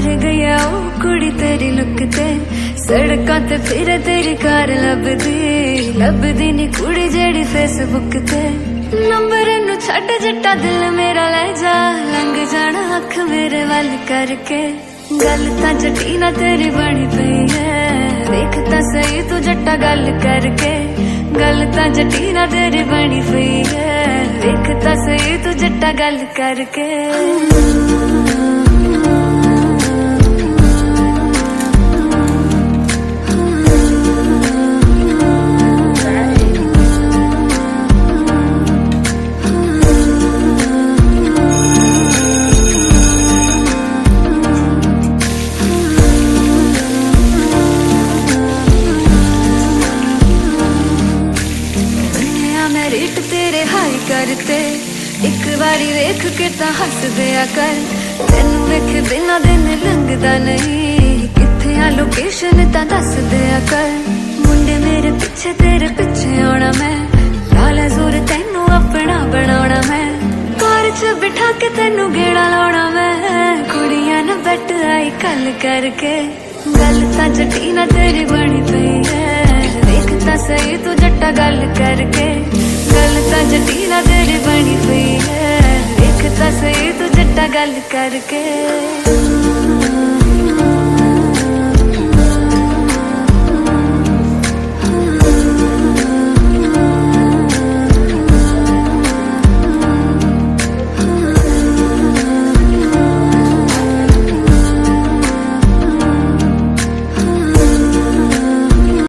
मर गया ओ कुड़ी तेरी लुक ते, सड़कां ते फिरे तेरी कार लभदी नी कुड़ी जेड़ी फेसबुक ते। नंबर नू छड्ड जट्टा दिल मेरा ले जा, लंघ जाना अख मेरे वल करके। गल तां जट्टी ना तेरी बनी पई है, देख तां सही तू जट्टा गल करके। गल तां जट्टी ना तेरी बनी पई है, देख तां सही तू जट्टा गल करके। रेट तेरे हाई करते, एक बारी वेख के तां हस दिया कर। तेनू वेख बिना दिन लंघदा नहीं, कित्थे आ लोकेशन तां दस दिया कर। मुंडे मेरे पिछे तेरे पिछे आना मैं, लाला जोर तेनू अपना बनाना मैं। कार च बिठा के तेनू गेड़ा लाउणा मैं, कुड़ियां न बैठ आई कल करके। गल तां जट्टी ना तेरी बनी पई है, देख तां सही तू जट्टा गल करके। गल तां जट्टी ना तेरी बनी पई है, देख तां सही तू जट्टा गल करके।